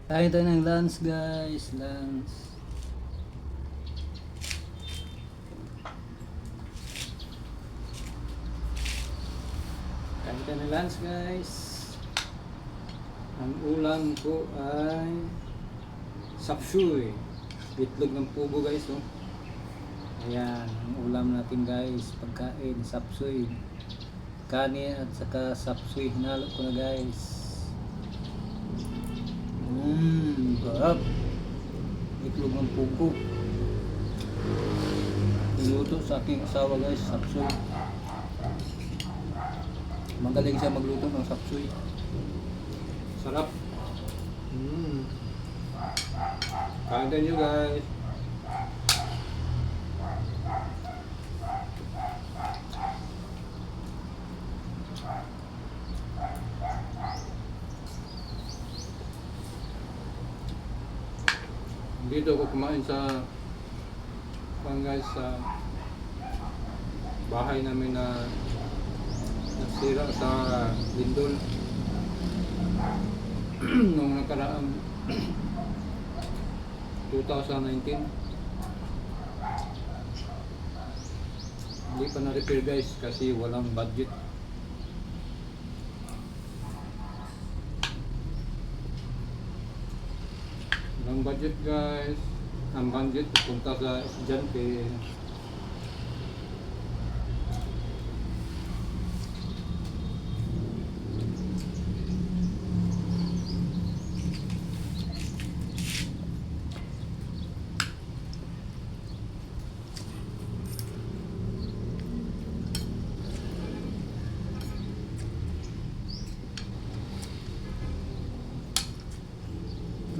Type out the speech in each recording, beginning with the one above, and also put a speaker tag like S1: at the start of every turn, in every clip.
S1: Kain tayo ng lunch guys, lunch. Kain tayo ng lunch guys. Ang ulam ko ay sapsuy. Itlog ng pugo guys, oh. Ayan, ang ulam natin guys, pagkain, sapsuy. Kanin at saka sapsuy, hinalo ko na guys. Sarap. Itlog ng pugo. Niluto sa aking asawa guys, sapsuy. Magaling siya magluto ng sapsuy. Sarap. Kain tayo guys. Dito ako kumain sa guys, sa bahay namin na nasira sa lindol nung nakaraang 2019. Hindi pa na-repair guys kasi walang budget. Walang budget guys. Ang budget pupunta sa estudyante.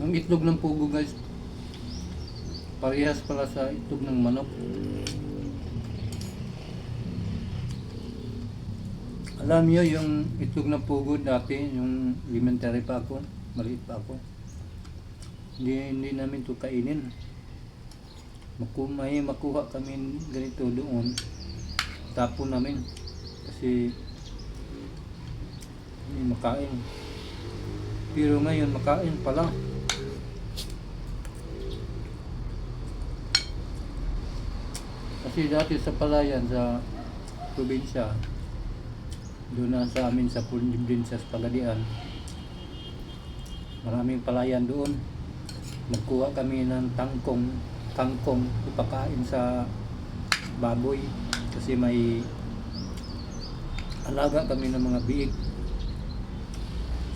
S1: Ang itlog ng pugo guys, parehas pala sa itlog ng manok. Alam niyo yung itlog ng pugo dati, yung elementary pa ako, maliit pa ako. Hindi namin ito kainin. May makuha kami ganito doon, tapon namin kasi hindi makain. Pero ngayon makain pala. Kasi dati sa palayan sa probinsya, doon na sa amin sa probinsya sa Pagadian, maraming palayan doon. Nagkuha kami ng kangkong ipakain sa baboy kasi may alaga kami ng mga biik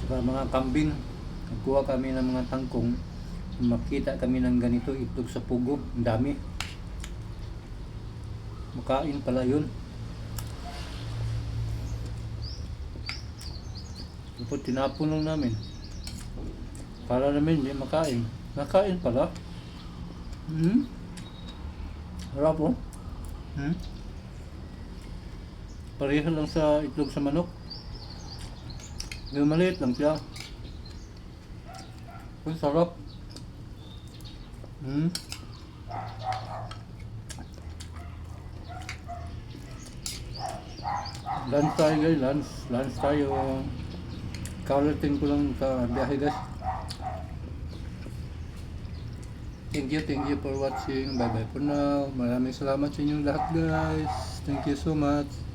S1: saka mga kambing. Nagkuha kami ng mga tangkong, makita kami ng ganito itlog sa pugo, ang dami. Makain pala yun. Tapos tinapon lang namin para namin hindi makain. Nakain pala. Harap oh. Pareha lang sa itlog sa manok. Yung maliit lang siya. Ang sarap. Lunch tayo guys, lunch tayo. Kaulitin ko lang sa biyahe guys. Thank you for watching. Bye bye for now. Maraming salamat sa inyong lahat guys. Thank you so much.